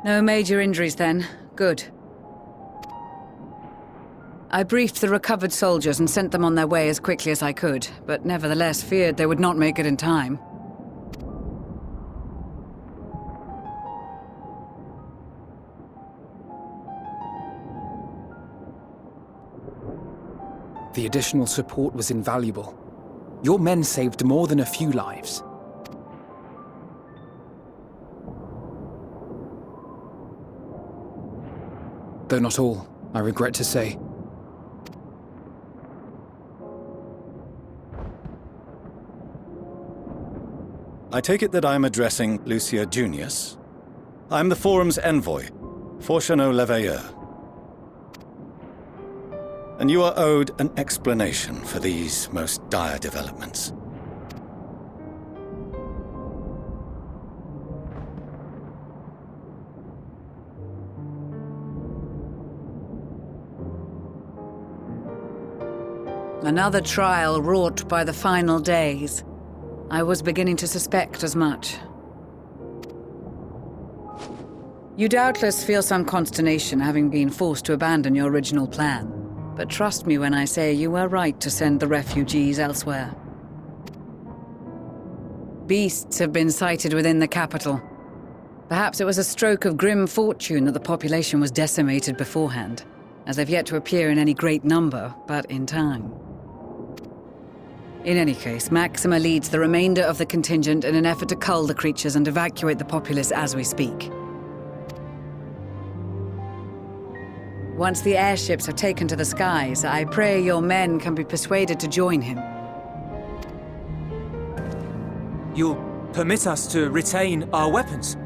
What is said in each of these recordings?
No major injuries then. Good. I briefed the recovered soldiers and sent them on their way as quickly as I could, but nevertheless feared they would not make it in time. The additional support was invaluable. Your men saved more than a few lives. Though not all, I regret to say. I take it that I'm addressing Lucia Junius. I'm the Forum's envoy, Fortuneau Leveilleur. And you are owed an explanation for these most dire developments. Another trial wrought by the final days. I was beginning to suspect as much. You doubtless feel some consternation having been forced to abandon your original plan. But trust me when I say you were right to send the refugees elsewhere. Beasts have been sighted within the capital. Perhaps it was a stroke of grim fortune that the population was decimated beforehand, as they've yet to appear in any great number, but in time. In any case, Maxima leads the remainder of the contingent in an effort to cull the creatures and evacuate the populace as we speak. Once the airships are taken to the skies, I pray your men can be persuaded to join him. You'll permit us to retain our weapons?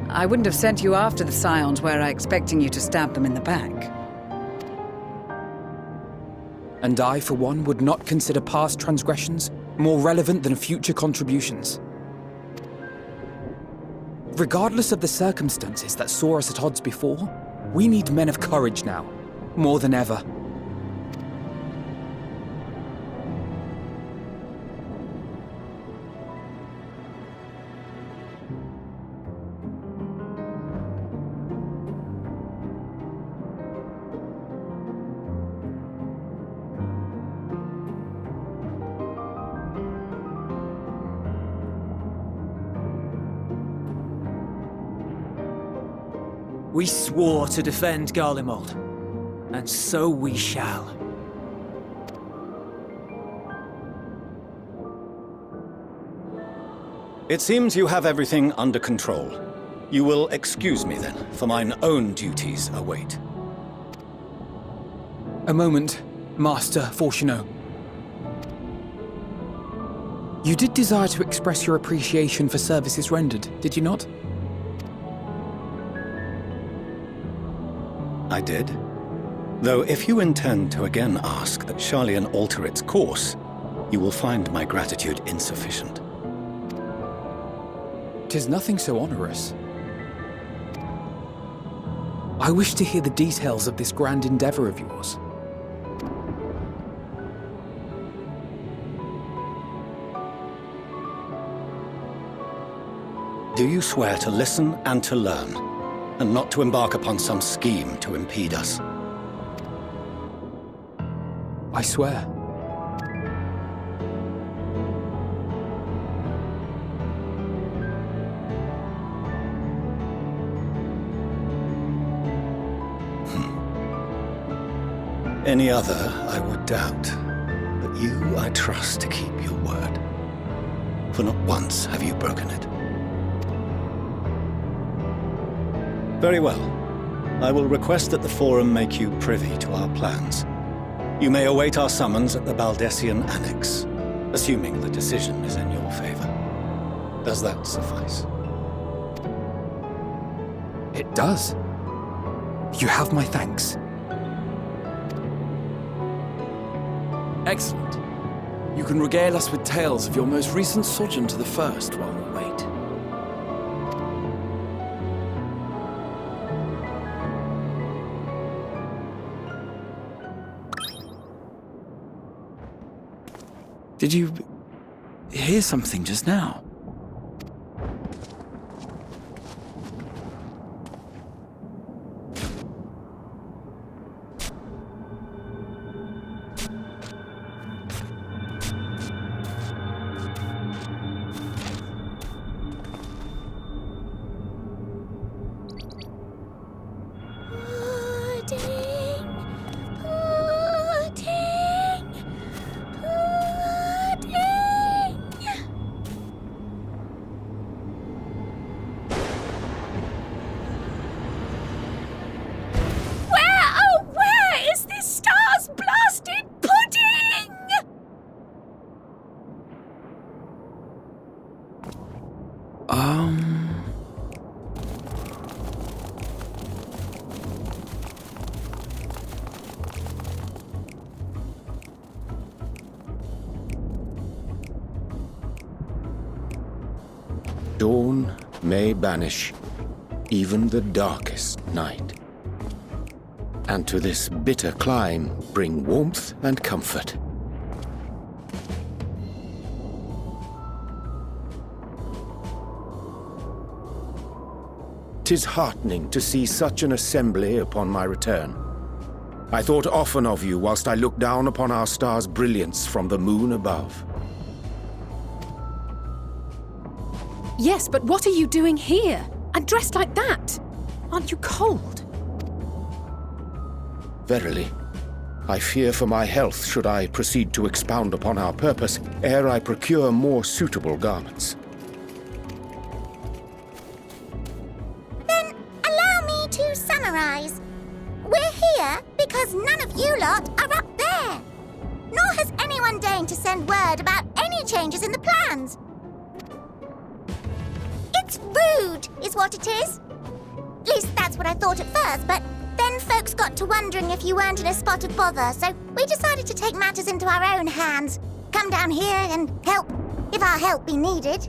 I wouldn't have sent you after the Scions were I expecting you to stab them in the back. And I, for one, would not consider past transgressions more relevant than future contributions. Regardless of the circumstances that saw us at odds before, we need men of courage now, more than ever. We swore to defend Garlemald, and so we shall. It seems you have everything under control. You will excuse me then, for mine own duties await. A moment, Master Fortuneau. You did desire to express your appreciation for services rendered, did you not? I did. Though if you intend to again ask that Charlian alter its course, you will find my gratitude insufficient. 'Tis nothing so onerous. I wish to hear the details of this grand endeavor of yours. Do you swear to listen and to learn, and not to embark upon some scheme to impede us? I swear. Any other I would doubt, but you I trust to keep your word. For not once have you broken it. Very well. I will request that the Forum make you privy to our plans. You may await our summons at the Baldessian Annex, assuming the decision is in your favor. Does that suffice? It does. You have my thanks. Excellent. You can regale us with tales of your most recent sojourn to the First while we wait. Did you hear something just now? Dawn may banish even the darkest night, and to this bitter clime bring warmth and comfort. 'Tis heartening to see such an assembly upon my return. I thought often of you whilst I looked down upon our star's brilliance from the moon above. Yes, but what are you doing here? And dressed like that? Aren't you cold? Verily, I fear for my health should I proceed to expound upon our purpose ere I procure more suitable garments. Then allow me to summarize. We're here because none of you lot are up there. Nor has anyone deigned to send word about any changes in the plans. It's rude, is what it is. At least that's what I thought at first, but then folks got to wondering if you weren't in a spot of bother, so we decided to take matters into our own hands. Come down here and help, if our help be needed.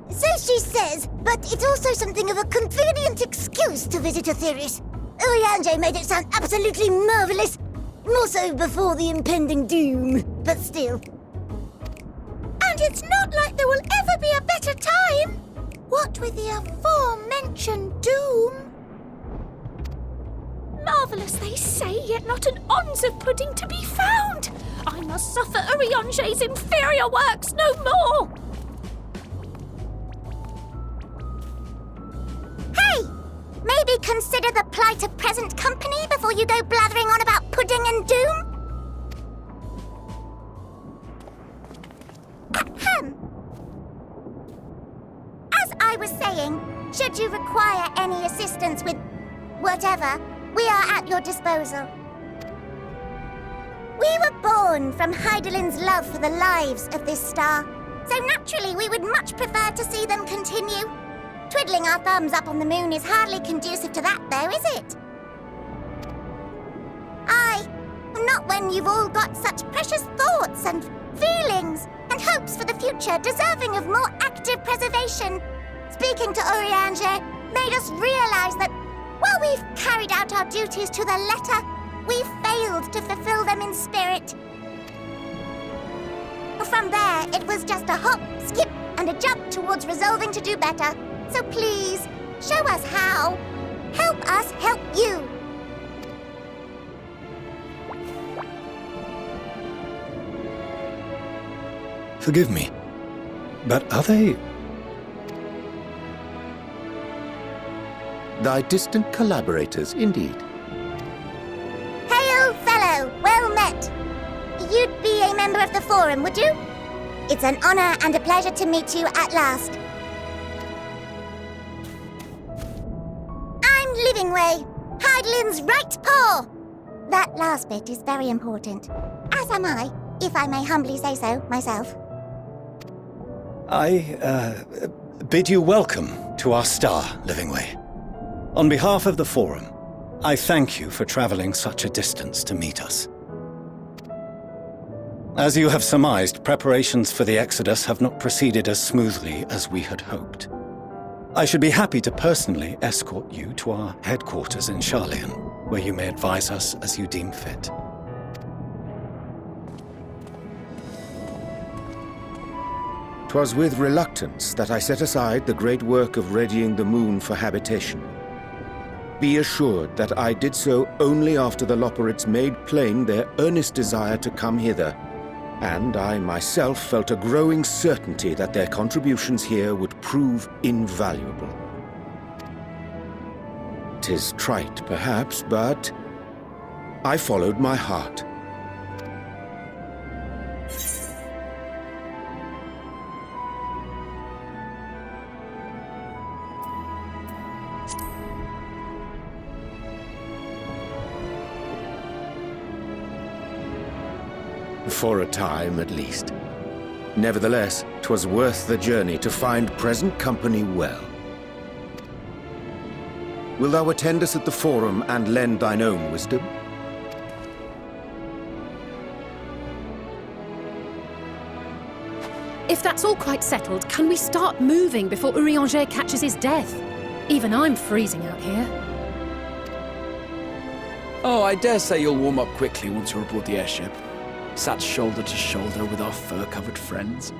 So she says, but it's also something of a convenient excuse to visit Etheris. Urianger made it sound absolutely marvelous. More so before the impending doom, but still. And it's not like there will ever be a better time. What with the aforementioned doom? Marvellous, they say, yet not an ounce of pudding to be found. I must suffer Urianger's inferior works no more. Hey! Maybe consider the plight of present company before you go blathering on about pudding and doom? Ahem. As I was saying, should you require any assistance with whatever, we are at your disposal. We were born from Heidelin's love for the lives of this star, so naturally we would much prefer to see them continue. Twiddling our thumbs up on the moon is hardly conducive to that, though, is it? Aye, not when you've all got such precious thoughts and feelings and hopes for the future deserving of more active preservation. Speaking to Urianger made us realize that while we've carried out our duties to the letter, we've failed to fulfill them in spirit. From there, it was just a hop, skip, and a jump towards resolving to do better. So please, show us how. Help us help you. Forgive me, but are they... Thy distant collaborators, indeed. Hail, fellow, well met. You'd be a member of the Forum, would you? It's an honor and a pleasure to meet you at last. I'm Livingway, Heidelin's right paw. That last bit is very important, as am I, if I may humbly say so myself. I bid you welcome to our star, Livingway. On behalf of the Forum, I thank you for traveling such a distance to meet us. As you have surmised, preparations for the Exodus have not proceeded as smoothly as we had hoped. I should be happy to personally escort you to our headquarters in Charlian, where you may advise us as you deem fit. 'Twas with reluctance that I set aside the great work of readying the moon for habitation. Be assured that I did so only after the Lopporits made plain their earnest desire to come hither, and I myself felt a growing certainty that their contributions here would prove invaluable. 'Tis trite, perhaps, but I followed my heart. For a time, at least. Nevertheless, 'twas worth the journey to find present company well. Wilt thou attend us at the Forum and lend thine own wisdom? If that's all quite settled, can we start moving before Urianger catches his death? Even I'm freezing out here. Oh, I dare say you'll warm up quickly once you're aboard the airship. Sat shoulder to shoulder with our fur-covered friends.